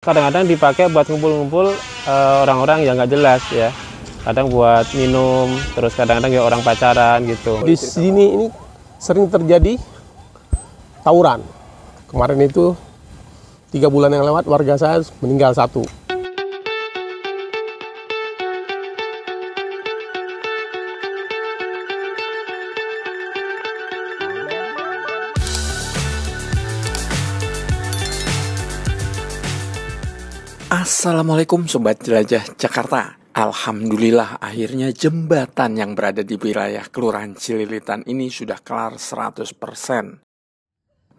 Kadang-kadang dipakai buat ngumpul-ngumpul orang-orang yang nggak jelas ya. Kadang buat minum, terus kadang-kadang ya orang pacaran gitu. Di sini ini sering terjadi tawuran. Kemarin itu 3 bulan yang lewat warga saya meninggal 1. Assalamualaikum Sobat Jelajah Jakarta. Alhamdulillah akhirnya jembatan yang berada di wilayah Kelurahan Cililitan ini sudah kelar 100%.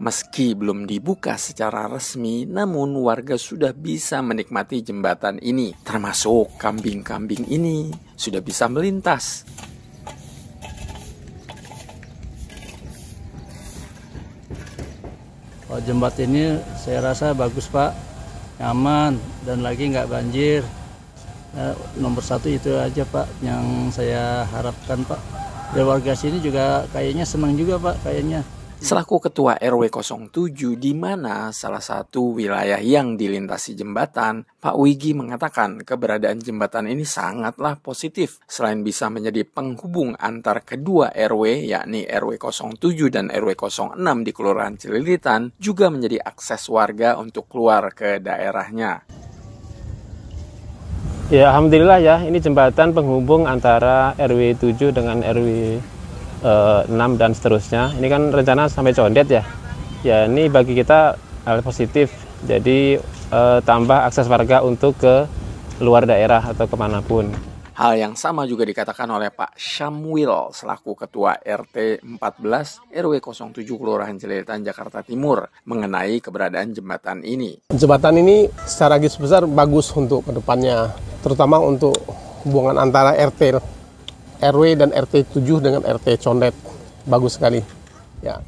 Meski belum dibuka secara resmi, namun warga sudah bisa menikmati jembatan ini. Termasuk kambing-kambing ini sudah bisa melintas. Jembatan ini saya rasa bagus Pak. Nyaman dan lagi nggak banjir. Nomor 1 itu aja Pak yang saya harapkan Pak. Dan warga sini juga kayaknya senang juga Pak kayaknya. Selaku Ketua RW 07 di mana salah satu wilayah yang dilintasi jembatan, Pak Wigi mengatakan keberadaan jembatan ini sangatlah positif. Selain bisa menjadi penghubung antar kedua RW, yakni RW 07 dan RW 06 di Kelurahan Cililitan, juga menjadi akses warga untuk keluar ke daerahnya. Ya alhamdulillah ya, ini jembatan penghubung antara RW 7 dengan RW 6 dan seterusnya. Ini kan rencana sampai Condet ya. Ya ini bagi kita hal positif. Jadi tambah akses warga untuk ke luar daerah atau kemanapun. Hal yang sama juga dikatakan oleh Pak Syamwil selaku Ketua RT 14 RW 07 Kelurahan Cililitan Jakarta Timur mengenai keberadaan jembatan ini. Jembatan ini secara garis besar bagus untuk kedepannya, terutama untuk hubungan antara RW dan RT 7 dengan RT Condet. Bagus sekali. Ya.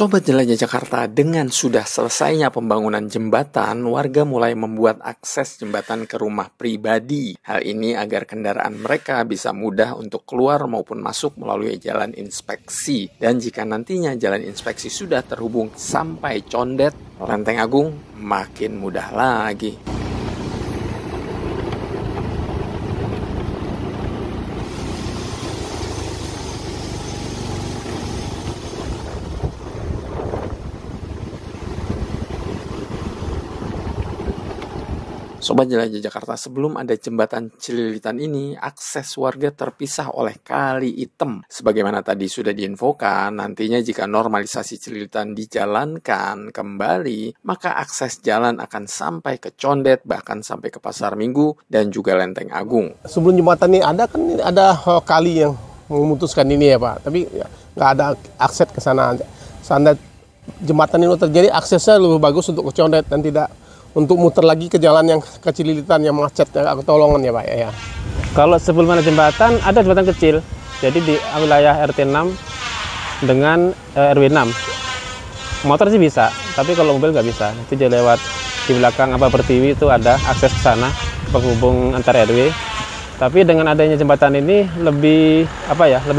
Sobat Jelajah Jakarta, dengan sudah selesainya pembangunan jembatan, warga mulai membuat akses jembatan ke rumah pribadi. Hal ini agar kendaraan mereka bisa mudah untuk keluar maupun masuk melalui jalan inspeksi. Dan jika nantinya jalan inspeksi sudah terhubung sampai Condet, Lenteng Agung, makin mudah lagi. Sobat Jelajah Jakarta, sebelum ada jembatan Cililitan ini, akses warga terpisah oleh Kali Item. Sebagaimana tadi sudah diinfokan, nantinya jika normalisasi Cililitan dijalankan kembali, maka akses jalan akan sampai ke Condet, bahkan sampai ke Pasar Minggu, dan juga Lenteng Agung. Sebelum jembatan ini ada kan ada kali yang memutuskan ini ya Pak, tapi nggak ada akses ke sana. Seandainya jembatan ini terjadi, aksesnya lebih bagus untuk ke Condet dan tidak untuk muter lagi ke jalan yang ke Cililitan yang macet ya, ketolongan ya Pak ya. Kalau sebelum ada jembatan kecil. Jadi di wilayah RT 6 dengan RW 6. Motor sih bisa, tapi kalau mobil nggak bisa. Itu dia lewat di belakang Pertiwi itu ada akses ke sana penghubung antar RW. Tapi dengan adanya jembatan ini lebih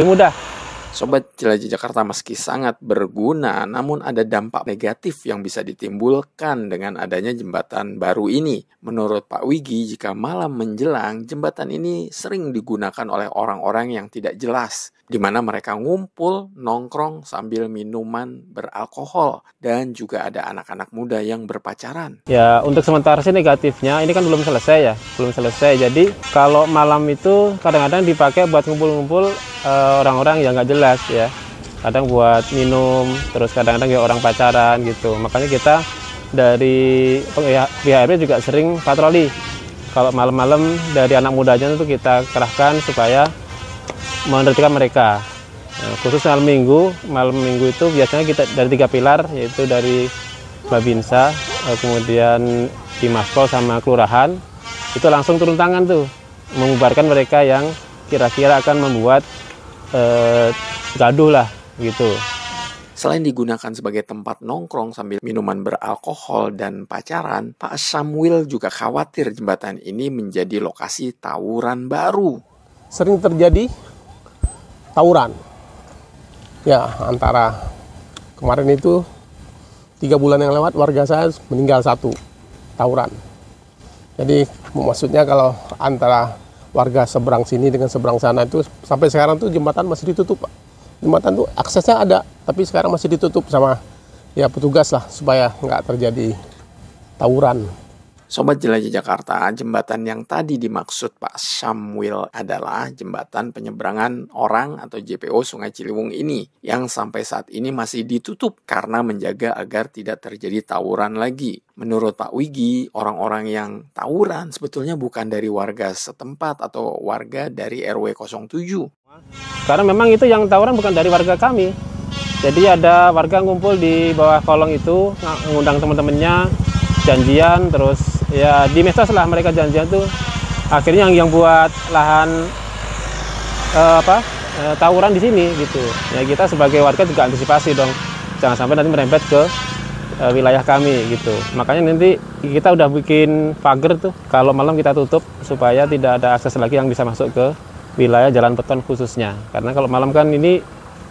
mudah. Sobat Jelajah Jakarta, meski sangat berguna, namun ada dampak negatif yang bisa ditimbulkan dengan adanya jembatan baru ini. Menurut Pak Wigi, jika malam menjelang, jembatan ini sering digunakan oleh orang-orang yang tidak jelas, di mana mereka ngumpul, nongkrong sambil minuman beralkohol, dan juga ada anak-anak muda yang berpacaran. Ya untuk sementara sih negatifnya, ini kan belum selesai ya, Jadi kalau malam itu kadang-kadang dipakai buat ngumpul-ngumpul orang-orang yang nggak jelas ya. Kadang buat minum, terus kadang-kadang ya orang pacaran gitu. Makanya kita dari pihak RW juga sering patroli. Kalau malam-malam dari anak mudanya itu kita kerahkan supaya menertibkan mereka. Nah, khusus malam minggu itu biasanya kita dari 3 pilar, yaitu dari Babinsa, kemudian di Maspol sama Kelurahan, itu langsung turun tangan tuh, membubarkan mereka yang kira-kira akan membuat gaduh lah gitu. Selain digunakan sebagai tempat nongkrong sambil minuman beralkohol dan pacaran, Pak Samuel juga khawatir jembatan ini menjadi lokasi tawuran baru. Sering terjadi tawuran. Ya, antara kemarin itu 3 bulan yang lewat warga saya meninggal 1 tawuran. Jadi maksudnya kalau antara warga seberang sini dengan seberang sana itu sampai sekarang tuh jembatan masih ditutup, Pak. Jembatan tuh aksesnya ada, tapi sekarang masih ditutup sama ya petugas lah supaya nggak terjadi tawuran. Sobat Jelajah Jakarta, jembatan yang tadi dimaksud Pak Samuel adalah jembatan penyeberangan orang atau JPO Sungai Ciliwung ini yang sampai saat ini masih ditutup karena menjaga agar tidak terjadi tawuran lagi. Menurut Pak Wigi, orang-orang yang tawuran sebetulnya bukan dari warga setempat atau warga dari RW 07. Karena memang itu yang tawuran bukan dari warga kami. Jadi ada warga ngumpul di bawah kolong itu, ngundang teman-temannya, janjian, terus ya di medsos lah mereka janjian tuh. Akhirnya yang buat lahan tawuran di sini gitu. Ya kita sebagai warga juga antisipasi dong, jangan sampai nanti merembet ke wilayah kami gitu. Makanya nanti kita udah bikin pagar tuh, kalau malam kita tutup supaya tidak ada akses lagi yang bisa masuk ke wilayah Jalan Beton khususnya. Karena kalau malam kan ini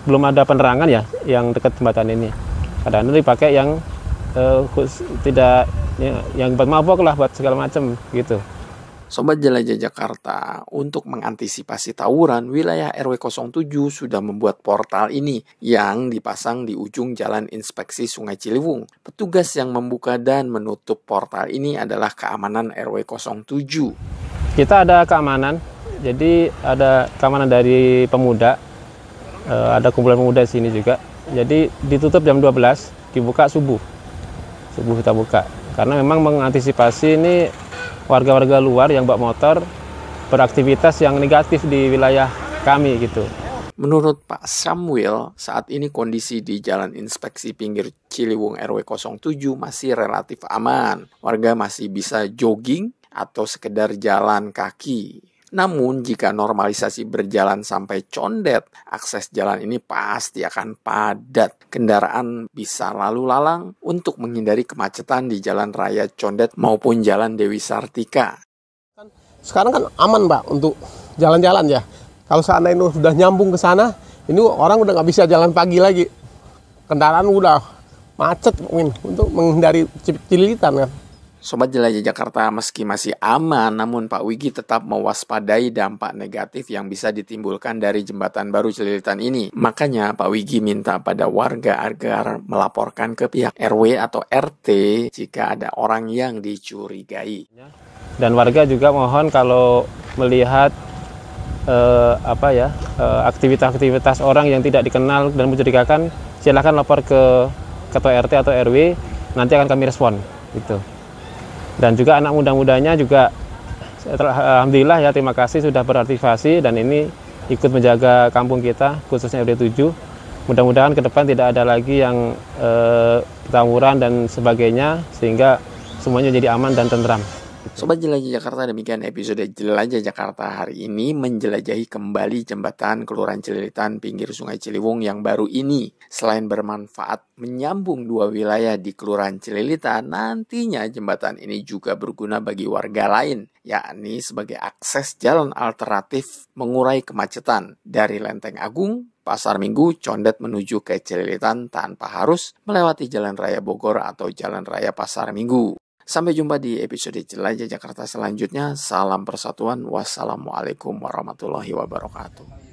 belum ada penerangan ya yang dekat jembatan ini. Kadang-kadang dipakai yang tidak ya, yang buat mabok lah, buat segala macam gitu. Sobat Jelajah Jakarta, untuk mengantisipasi tawuran, wilayah RW 07 sudah membuat portal ini yang dipasang di ujung Jalan Inspeksi Sungai Ciliwung. Petugas yang membuka dan menutup portal ini adalah keamanan RW 07. Kita ada keamanan, jadi ada keamanan dari pemuda, ada kumpulan pemuda di sini juga. Jadi ditutup jam 12, dibuka subuh kita buka. Karena memang mengantisipasi ini warga-warga luar yang bawa motor beraktivitas yang negatif di wilayah kami gitu. Menurut Pak Samuel, saat ini kondisi di Jalan Inspeksi Pinggir Ciliwung RW 07 masih relatif aman. Warga masih bisa jogging atau sekedar jalan kaki. Namun jika normalisasi berjalan sampai Condet, akses jalan ini pasti akan padat. Kendaraan bisa lalu lalang untuk menghindari kemacetan di Jalan Raya Condet maupun Jalan Dewi Sartika. Sekarang kan aman, Pak, untuk jalan-jalan ya. Kalau seandainya sudah nyambung ke sana, ini orang udah nggak bisa jalan pagi lagi. Kendaraan udah macet mungkin untuk menghindari cililitan kan. Sobat Jelajah Jakarta, meski masih aman, namun Pak Wigi tetap mewaspadai dampak negatif yang bisa ditimbulkan dari jembatan baru Cililitan ini. Makanya Pak Wigi minta pada warga agar melaporkan ke pihak RW atau RT jika ada orang yang dicurigai. Dan warga juga mohon kalau melihat aktivitas orang yang tidak dikenal dan mencurigakan, silakan lapor ke ketua RT atau RW, nanti akan kami respon gitu. Dan juga anak muda-mudanya juga alhamdulillah ya, terima kasih sudah beraktivasi dan ini ikut menjaga kampung kita khususnya RW 7. Mudah-mudahan ke depan tidak ada lagi yang tawuran dan sebagainya sehingga semuanya jadi aman dan tentram. Sobat Jelajah Jakarta, demikian episode Jelajah Jakarta hari ini menjelajahi kembali jembatan Kelurahan Cililitan pinggir Sungai Ciliwung yang baru ini. Selain bermanfaat menyambung 2 wilayah di Kelurahan Cililitan, nantinya jembatan ini juga berguna bagi warga lain, yakni sebagai akses jalan alternatif mengurai kemacetan dari Lenteng Agung, Pasar Minggu, Condet menuju ke Cililitan tanpa harus melewati Jalan Raya Bogor atau Jalan Raya Pasar Minggu. Sampai jumpa di episode Jelajah Jakarta selanjutnya. Salam persatuan. Wassalamualaikum warahmatullahi wabarakatuh.